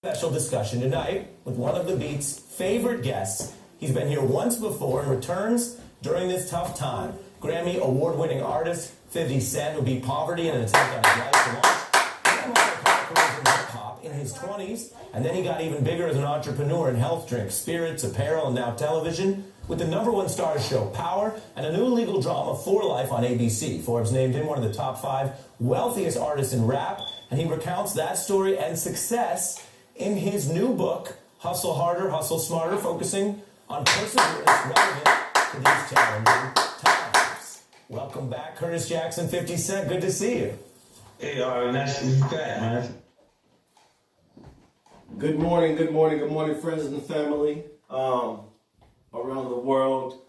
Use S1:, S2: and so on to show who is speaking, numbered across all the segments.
S1: Special discussion tonight with one of the Beat's favorite guests. He's been here once before and returns during this tough time. Grammy award-winning artist 50 Cent, who beat poverty in an attempt on his life to launch hip-hop in his 20s, and then he got even bigger as an entrepreneur in health drinks, spirits, apparel, and now television, with the #1 Starz show Power and a new legal drama For Life on ABC. Forbes named him one of the top 5 wealthiest artists in rap, and he recounts that story and success in his new book, Hustle Harder, Hustle Smarter, focusing on perseverance relevant to these challenging times. Welcome back, Curtis Jackson, 50 Cent. Good to see you.
S2: Hey, nice to be back, man.
S3: Good morning, friends and family around the world.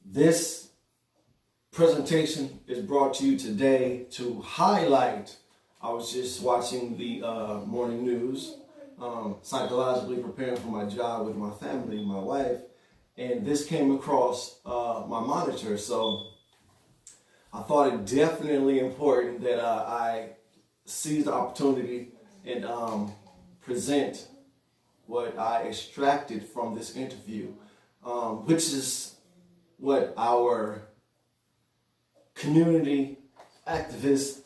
S3: This presentation is brought to you today to highlight. I was just watching the morning news, psychologically preparing for my job with my family, my wife, and this came across my monitor. So I thought it definitely important that I seize the opportunity and present what I extracted from this interview, which is what our community activists,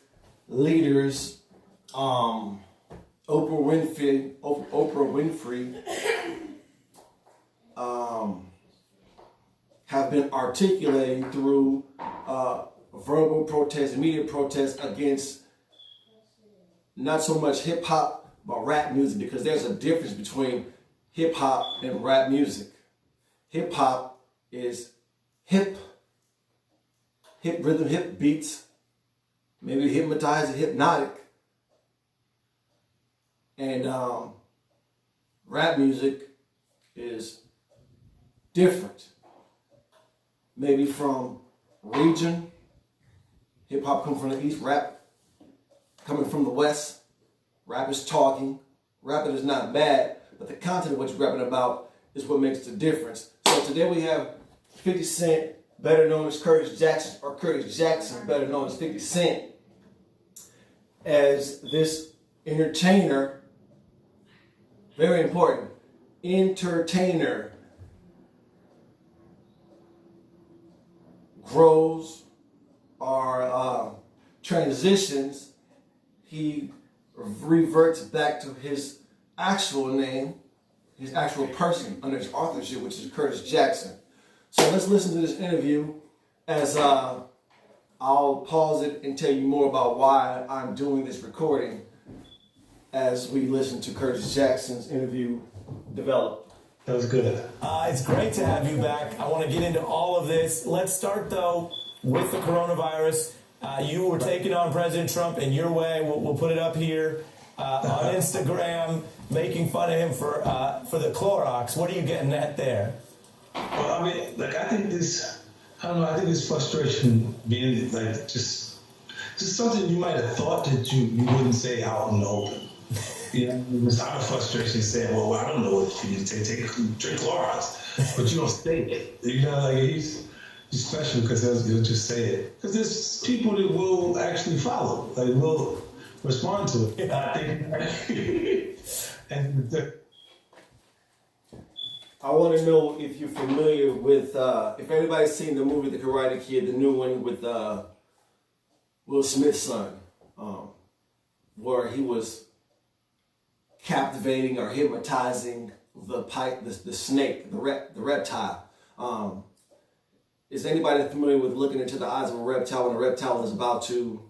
S3: leaders, Oprah Winfrey have been articulating through verbal protests, media protests against not so much hip hop, but rap music, because there's a difference between hip hop and rap music. Hip hop is hip rhythm, hip beats, maybe hypnotizing, hypnotic. And rap music is different. Maybe from region, hip hop comes from the East, rap coming from the West. Rap is talking. Rapping is not bad, but the content of what you're rapping about is what makes the difference. So today we have 50 Cent, better known as Curtis Jackson, or Curtis Jackson, better known as 50 Cent, as this entertainer, very important, entertainer, grows or transitions. He reverts back to his actual name, his actual person under his authorship, which is Curtis Jackson. So let's listen to this interview as I'll pause it and tell you more about why I'm doing this recording as we listen to Curtis Jackson's interview develop.
S2: That was good.
S1: It's great to have you back. I want to get into all of this. Let's start, though, with the coronavirus. You were taking on President Trump in your way. We'll put it up here on Instagram, making fun of him for the Clorox. What are you getting at there?
S2: Well, I mean, I think this frustration being just something you might have thought that you wouldn't say out in the open. You know, it's out of frustration saying, well, I don't know what you need to drink Clorox, but you don't say it. You know, he's special because he'll just say it. Because there's people that will actually follow, will respond to it.
S1: Yeah.
S3: I want to know if you're familiar with, if anybody's seen the movie The Karate Kid, the new one with Will Smith's son, where he was captivating or hypnotizing the snake, the reptile. Is anybody familiar with looking into the eyes of a reptile when a reptile is about to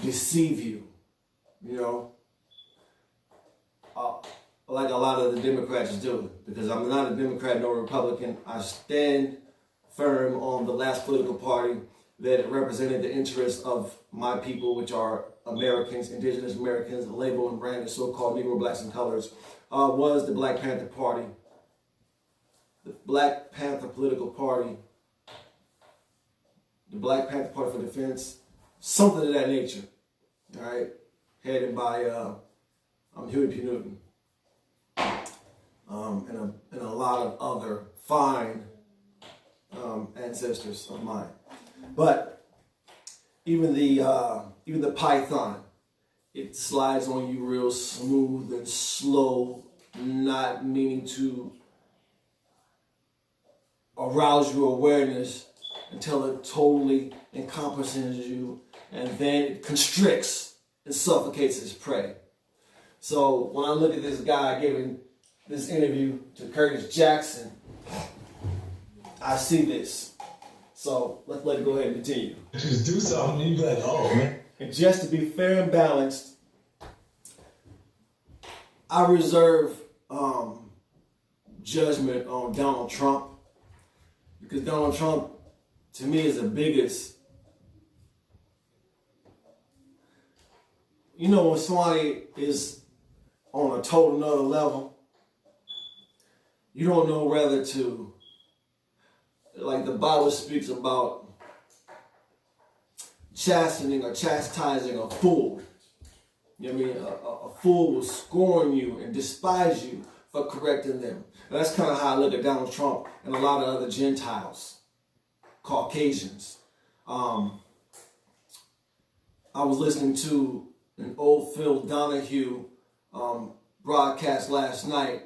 S3: deceive you? You know, like a lot of the Democrats do, because I'm not a Democrat nor a Republican. I stand firm on the last political party that represented the interests of my people, which are Americans, indigenous Americans, labeled and branded so-called Negro, Blacks, and Colors, was the Black Panther Party. The Black Panther political party, the Black Panther Party for Defense, something of that nature, all right, headed by Huey P. Newton, and a lot of other fine ancestors of mine. But even the python, it slides on you real smooth slow, not meaning to arouse your awareness until it totally encompasses you, and then it constricts and suffocates its prey. So when I look at this guy giving this interview to Curtis Jackson, I see this. So let's let it go ahead and continue.
S2: Just do something, and you be like, oh man.
S3: And just to be fair and balanced, I reserve judgment on Donald Trump, because Donald Trump, to me, is the biggest. You know, when somebody is on a total another level, you don't know whether to, like the Bible speaks about chastening or chastising a fool. You know what I mean? A fool will scorn you and despise you for correcting them. And that's kind of how I look at Donald Trump and a lot of other Gentiles, Caucasians. I was listening to an old Phil Donahue broadcast last night,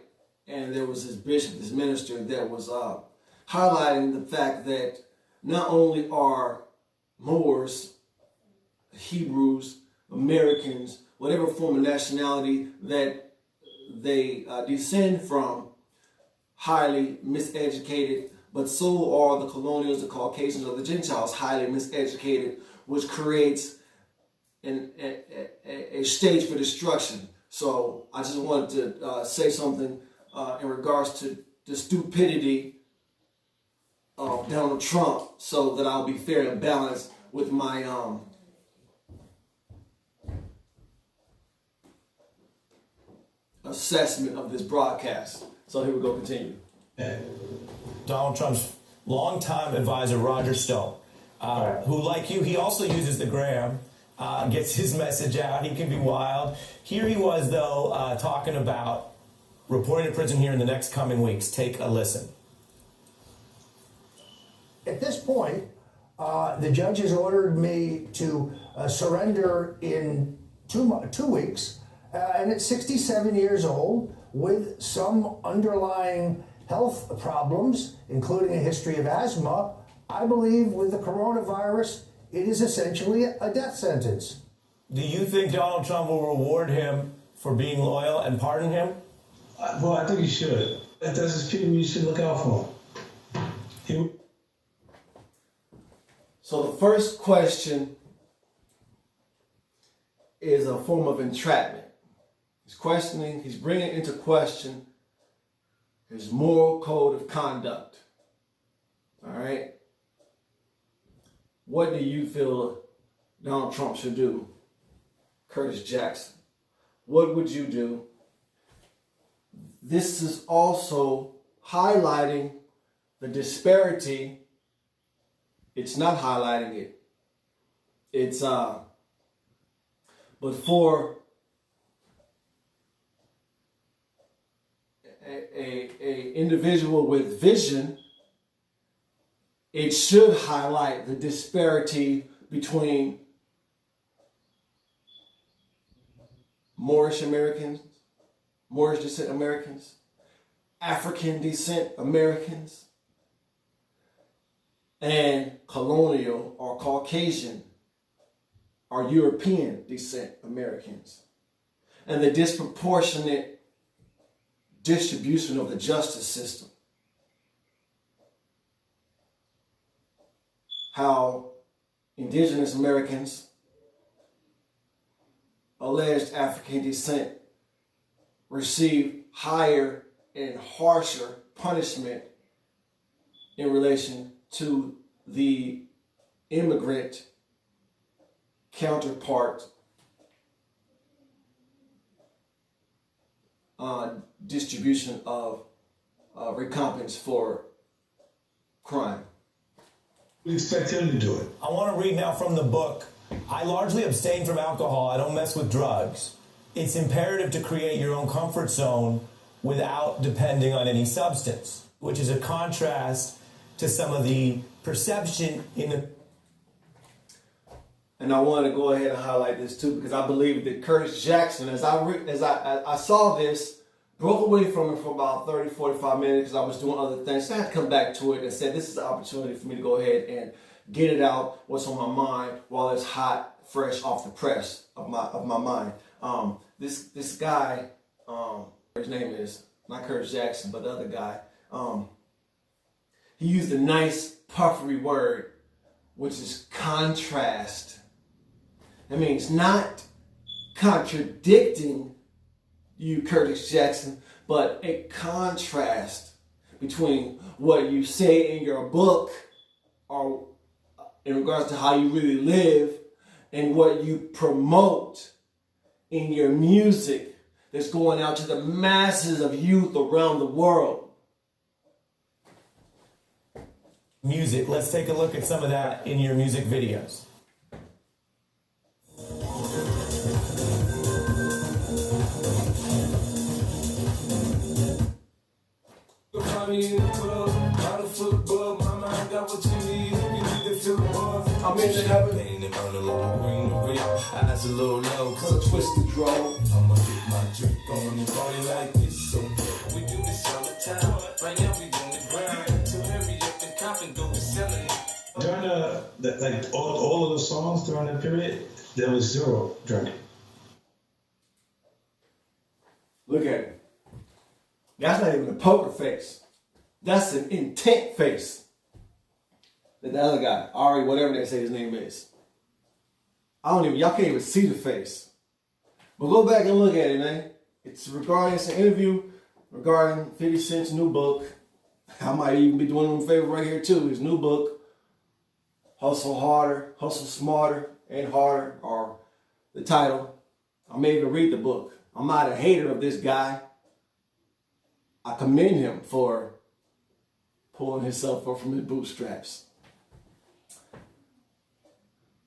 S3: and there was this bishop, this minister that was highlighting the fact that not only are Moors, Hebrews, Americans, whatever form of nationality that they descend from, highly miseducated, but so are the colonials, the Caucasians, or the Gentiles, highly miseducated, which creates a stage for destruction. So I just wanted to say something in regards to the stupidity of Donald Trump, so that I'll be fair and balanced with my assessment of this broadcast. So here we go, continue.
S1: Donald Trump's longtime advisor, Roger Stone, who, like you, he also uses the gram, gets his message out. He can be wild. Here he was, though, talking about reporting to prison here in the next coming weeks. Take a listen.
S4: At this point, the judge has ordered me to surrender in 2 weeks, and at 67 years old, with some underlying health problems, including a history of asthma. I believe with the coronavirus, it is essentially a death sentence.
S1: Do you think Donald Trump will reward him for being loyal and pardon him?
S2: Well, I think you should. That's just people you should look out for.
S3: So the first question is a form of entrapment. He's questioning, he's bringing into question his moral code of conduct. All right? What do you feel Donald Trump should do? Curtis Jackson, what would you do? This is also highlighting the disparity. It's not highlighting it. It's but for a individual with vision, it should highlight the disparity between Moorish Americans, Moorish descent Americans, African descent Americans, and colonial or Caucasian or European descent Americans, and the disproportionate distribution of the justice system. How indigenous Americans, alleged African descent, receive higher and harsher punishment in relation to the immigrant counterpart distribution of recompense for crime.
S2: We expect him to do it.
S1: I want to read now from the book. I largely abstain from alcohol. I don't mess with drugs. It's imperative to create your own comfort zone without depending on any substance, which is a contrast to some of the perception in the...
S3: And I want to go ahead and highlight this too, because I believe that Curtis Jackson, as I saw this, broke away from it for about 30, 45 minutes because I was doing other things. So I had to come back to it and said, this is the opportunity for me to go ahead and get it out, what's on my mind, while it's hot, fresh off the press of my mind. This guy, his name is not Curtis Jackson, but the other guy, he used a nice puffery word, which is contrast. I mean, it's not contradicting you, Curtis Jackson, but a contrast between what you say in your book or in regards to how you really live and what you promote in your music that's going out to the masses of youth around the world.
S1: Music. Let's take a look at some of that in your music videos.
S3: I'm in the heaven.
S5: Eyes a little low,
S3: Cause I twist the draw.
S5: I'ma get my drink on and party like this. So we do this all the time. Right now we on the grind. So hurry up and cop and go selling it.
S2: During like all of the songs during that period, there was zero drinking.
S3: Look at it. That's not even a poker face. That's an intent face. That the other guy, Ari, whatever they say his name is. Y'all can't even see the face. But go back and look at it, man. It's regarding Cent Interview, regarding 50 Cent's new book. I might even be doing him a favor right here too. His new book, Hustle Harder, Hustle Smarter and Harder, or the title. I may even read the book. I'm not a hater of this guy. I commend him for pulling himself up from his bootstraps.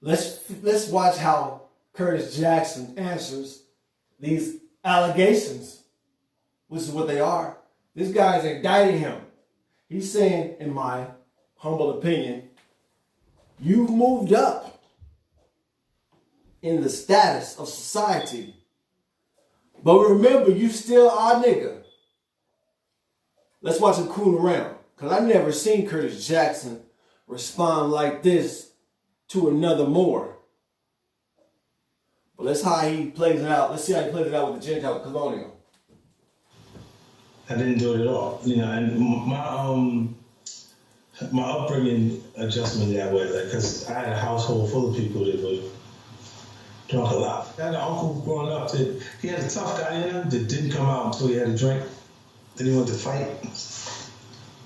S3: Let's watch how Curtis Jackson answers these allegations, which is what they are. This guy is indicting him. He's saying, in my humble opinion, you've moved up in the status of society. But remember, you still our nigga. Let's watch him cool around. Because I never seen Curtis Jackson respond like this to another more. But let's see how he plays it out. Let's see how he plays it out with the Gentile Colonial.
S2: I didn't do it at all, and my upbringing adjusted me that way, because I had a household full of people that would drunk a lot. I had an uncle growing up that he had a tough guy in him that didn't come out until he had a drink. Then he went to fight.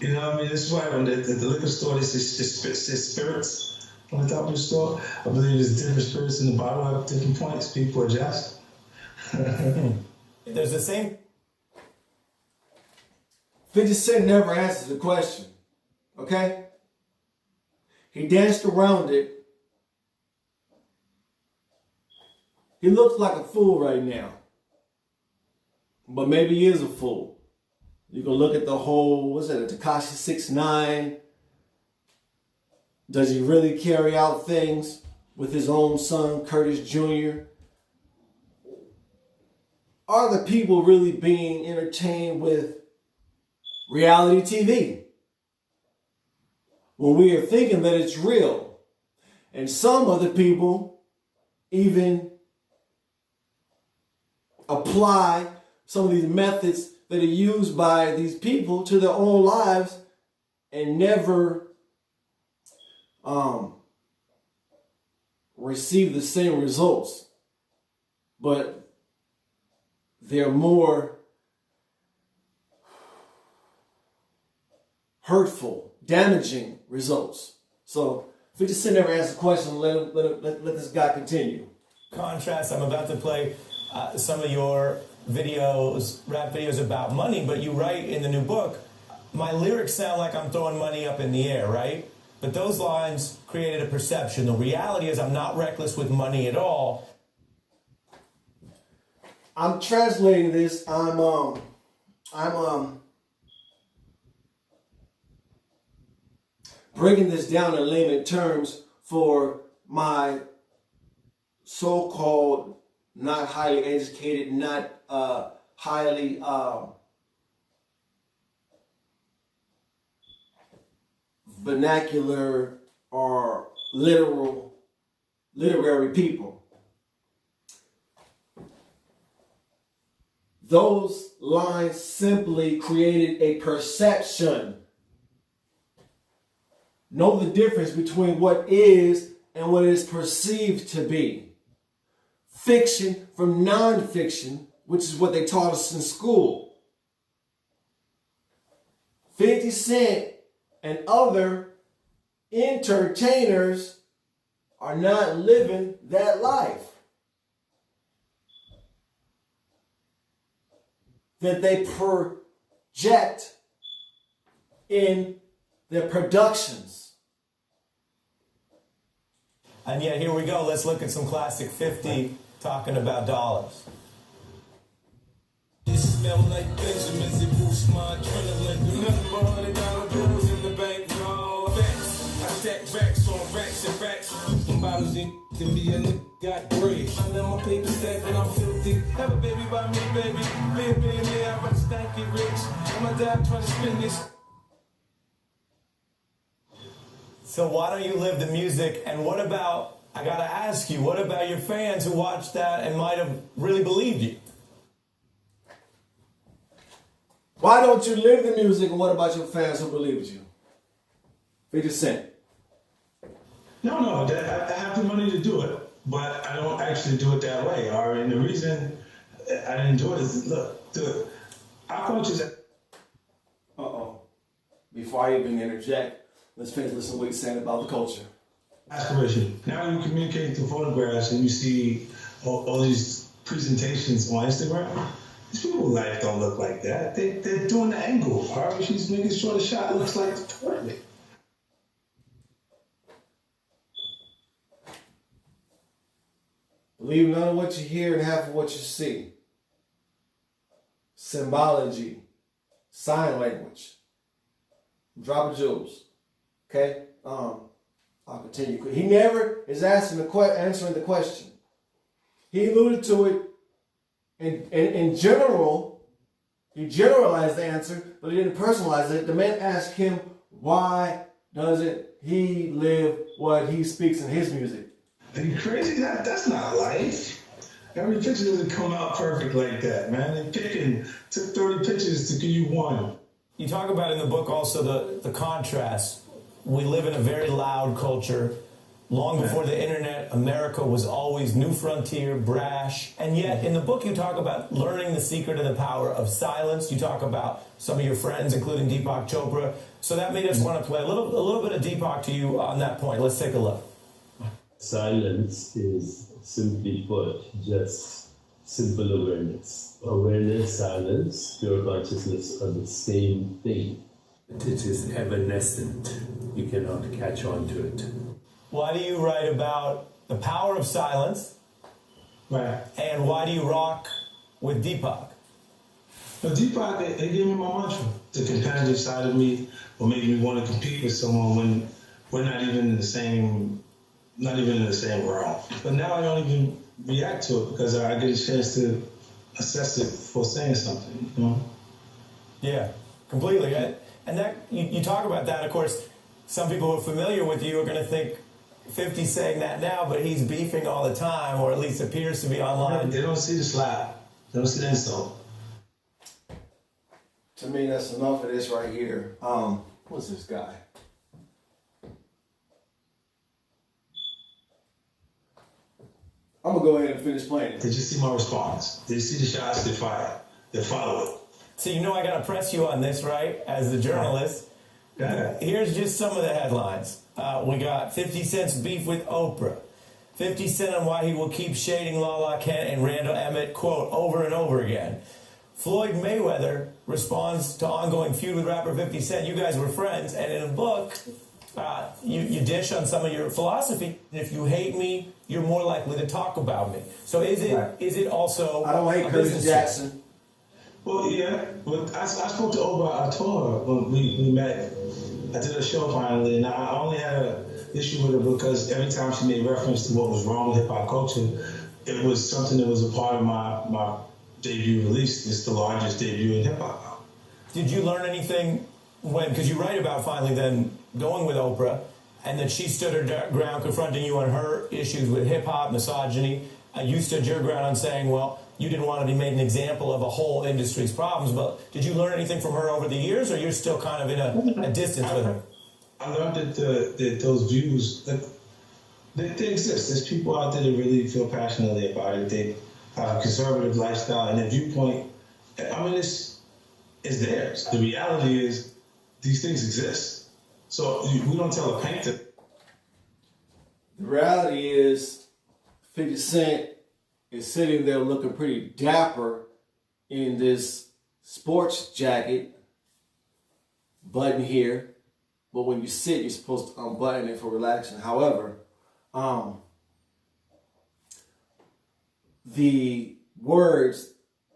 S2: You know what I mean? This is why when the liquor store, they say spirits on the top of the store. I believe there's different spirits in the bottle at different points. People adjust.
S1: There's the same.
S3: 50 Cent never answers the question. Okay? He danced around it. He looks like a fool right now. But maybe he is a fool. You can look at the whole, what's that, Tekashi 6ix9ine. Does he really carry out things with his own son, Curtis Jr.? Are the people really being entertained with reality TV when we are thinking that it's real? And some other people even apply some of these methods that are used by these people to their own lives and never receive the same results, but they're more hurtful, damaging results. So 50 Cent never asked the question. Let this guy continue.
S1: Contrast, I'm about to play some of your videos, rap videos about money, but you write in the new book, my lyrics sound like I'm throwing money up in the air, right? But those lines created a perception. The reality is I'm not reckless with money at all.
S3: I'm translating this. I'm breaking this down in layman terms for my so-called not highly educated, not highly vernacular or literary people. Those lines simply created a perception. Know the difference between what is and what is perceived to be. Fiction from non-fiction, which is what they taught us in school. 50 Cent and other entertainers are not living that life that they project in their productions.
S1: And yet, here we go. Let's look at some classic 50 talking about dollars.
S5: It smell like Benjamins, it boosts my adrenaline. Nothing but $100 bills in the bank, no facts. I stack racks on racks and racks. Some bottles in me, a nigga got bread. I let my paper stack when I'm filthy. Have a baby by me, baby. Be a billionaire, I rather stack it rich. I'ma die trying to spend this.
S1: So why don't you live the music? And what about, I gotta ask you, what about your fans who watched that and might have really believed you?
S3: Why don't you live the music, and what about your fans who believed you? 50 Cent.
S2: No, I have the money to do it, but I don't actually do it that way. And the reason I didn't do it is, look, our culture's...
S3: Before I even interject, let's finish listening to what he's saying about the culture.
S2: Aspiration. Now you communicate through photographs and you see all these presentations on Instagram. These people's life don't look like that. They're doing the angle. Harvey, she's making sure the shot looks like perfect.
S3: Believe none of what you hear and half of what you see. Symbology, sign language, drop of jewels. Okay, I'll continue. He never is answering the question. He alluded to it in general. He generalized the answer, but he didn't personalize it. The man asked him, why doesn't he live what he speaks in his music?
S2: Are you crazy? That's not life. Every picture doesn't come out perfect like that, man. They took 30 pictures to give you one.
S1: You talk about in the book also the contrast. We live in a very loud culture. Long before the internet, America was always new frontier, brash. And yet, in the book, you talk about learning the secret and the power of silence. You talk about some of your friends, including Deepak Chopra. So that made us want to play a little bit of Deepak to you on that point. Let's take a look.
S6: Silence is, simply put, just simple awareness. Awareness, silence, pure consciousness are the same thing. It is evanescent. You cannot catch on to it.
S1: Why do you write about the power of silence?
S2: Right.
S1: And why do you rock with Deepak?
S2: But Deepak, they gave me my mantra. The competitive side of me will make me want to compete with someone when we're not even in the same realm. But now I don't even react to it because I get a chance to assess it for saying something, you know?
S1: Yeah, completely. And that you talk about that, of course, some people who are familiar with you are going to think 50's saying that now, but he's beefing all the time, or at least appears to be online.
S2: They don't see the slap. They don't see the insult.
S3: To me, that's enough of this right here. What's this guy? I'm gonna go ahead and finish playing it.
S2: Did you see my response? Did you see the shots they fired? They follow it.
S1: So you know I got to press you on this, right? As the journalist. Here's just some of the headlines. We got 50 Cent's beef with Oprah. 50 Cent on why he will keep shading Lala Kent and Randall Emmett, quote, over and over again. Floyd Mayweather responds to ongoing feud with rapper 50 Cent. You guys were friends, and in a book, you dish on some of your philosophy. If you hate me, you're more likely to talk about me. So is it also
S3: I don't hate Curtis Jackson.
S2: Well, yeah. Well, I spoke to Oprah. I told her when we met. I did a show finally, and I only had issue with her because every time she made reference to what was wrong with hip hop culture, it was something that was a part of my debut release. It's the largest debut in hip hop.
S1: Did you learn anything because you write about finally then going with Oprah, and that she stood her ground confronting you on her issues with hip hop, misogyny. You stood your ground on saying, well, you didn't want to be made an example of a whole industry's problems, but did you learn anything from her over the years, or you're still kind of in a distance with her?
S2: I learned that those views, they exist. There's people out there that really feel passionately about it. They have a conservative lifestyle, and their viewpoint, I mean, it's theirs. The reality is these things exist. So we don't tell a painter.
S3: The reality is 50 Cent is sitting there looking pretty dapper in this sports jacket, button here. But when you sit, you're supposed to unbutton it for relaxing. However, the words,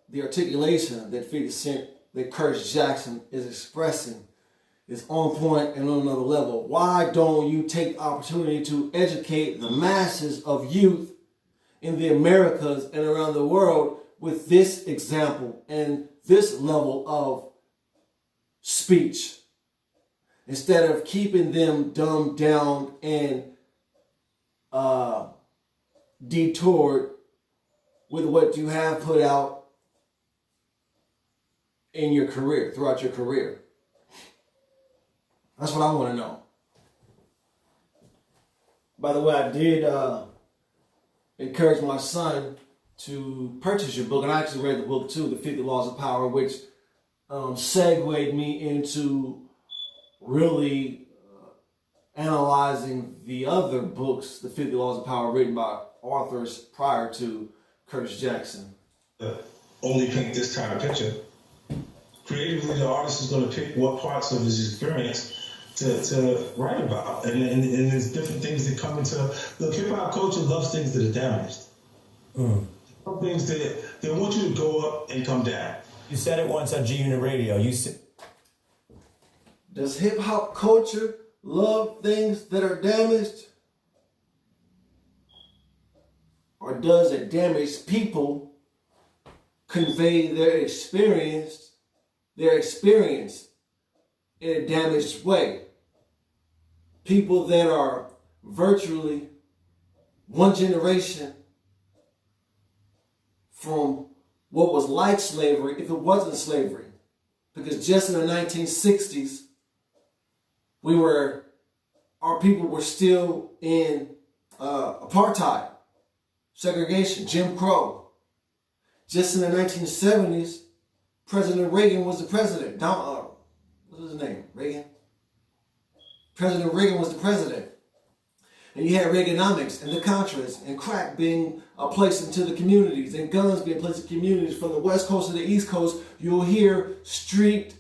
S3: the articulation that 50 Cent, that Curtis Jackson is expressing is on point and on another level. Why don't you take the opportunity to educate the masses of youth in the Americas and around the world with this example and this level of speech, instead of keeping them dumbed down and detoured with what you have put out in your career, throughout your career? That's what I want to know. By the way, I did encourage my son to purchase your book, and I actually read the book too, The 50 Laws of Power, which segued me into really analyzing the other books, The 50 Laws of Power, written by authors prior to Curtis Jackson.
S2: Only paint this kind of picture. Creatively, the artist is going to pick what parts of his experience to write about. And there's different things that come into... Look, hip-hop culture loves things that are damaged. Some things that they want you to go up and come down.
S1: You said it once on G-Unit Radio.
S3: Does hip-hop culture love things that are damaged? Or does it damage people convey their experience in a damaged way? People that are virtually one generation from what was like slavery, if it wasn't slavery. Because just in the 1960s, our people were still in apartheid, segregation, Jim Crow. Just in the 1970s, President Reagan was the president. What was his name? Reagan? President Reagan was the president. And you had Reaganomics and the Contras and crack being placed into the communities and guns being placed in communities from the West Coast to the East Coast. You'll hear street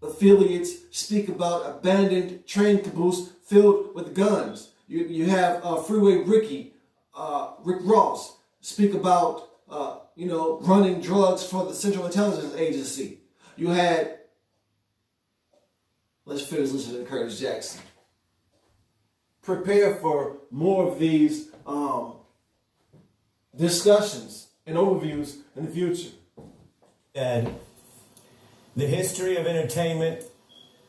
S3: affiliates speak about abandoned train caboose filled with guns. You have Freeway Rick Ross, speak about running drugs for the Central Intelligence Agency. You had, let's finish listening to Curtis Jackson. Prepare for more of these discussions and overviews in the future.
S1: And the history of entertainment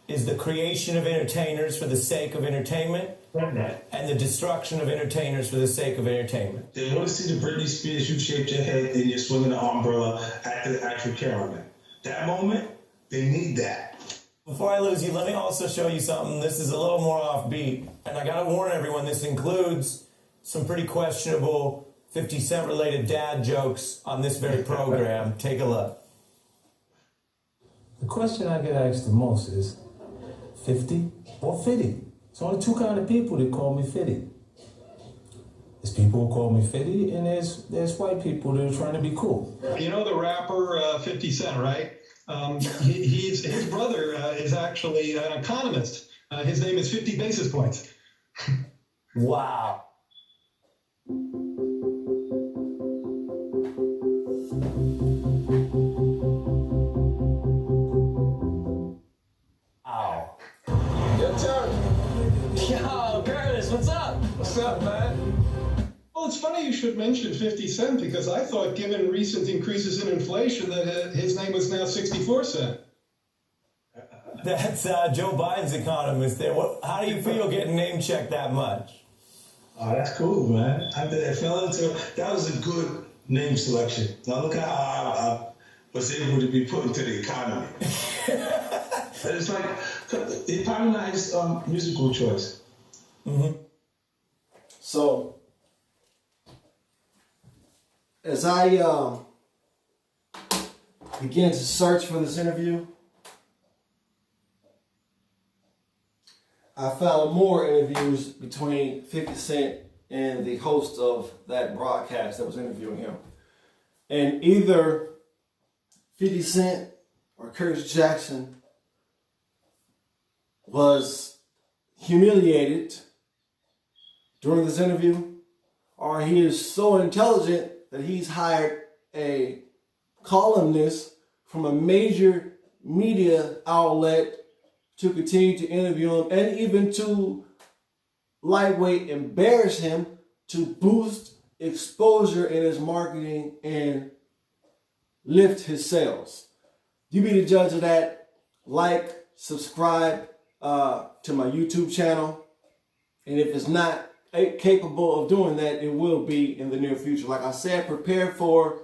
S1: is the creation of entertainers for the sake of entertainment, and the destruction of entertainers for the sake of entertainment.
S2: They want to see the Britney Spears, you shaped your head and you're swinging the umbrella at the actual cameraman. That moment, they need that.
S1: Before I lose you, let me also show you something. This is a little more offbeat, and I gotta warn everyone, this includes some pretty questionable 50 Cent related dad jokes on this very program. Take a look.
S7: The question I get asked the most is 50 or 50. It's only two kind of people that call me 50. There's people who call me 50, and there's white people that are trying to be cool.
S8: You know the rapper 50 Cent, right? His brother is actually an economist. His name is 50 Basis Points.
S1: Wow.
S9: Yo, Curtis, what's
S8: should mention 50 Cent because I thought, given recent increases in inflation, that his name was now 64 Cent.
S1: That's Joe Biden's economist there. How do you feel getting name checked that much?
S2: Oh, that's cool, man. I fell into that was a good name selection. Now look at how I was able to be put into the economy. It's like it's probably not his musical choice.
S3: Mm-hmm. So, as I began to search for this interview, I found more interviews between 50 Cent and the host of that broadcast that was interviewing him. And either 50 Cent or Curtis Jackson was humiliated during this interview, or he is so intelligent that he's hired a columnist from a major media outlet to continue to interview him and even to lightweight embarrass him to boost exposure in his marketing and lift his sales. You be the judge of that. Like, subscribe to my YouTube channel. And if it's not capable of doing that, it will be in the near future. Like I said, prepare for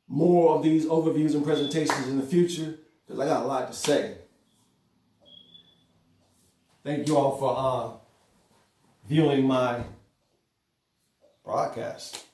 S3: more of these overviews and presentations in the future because I got a lot to say. Thank you all for viewing my broadcast.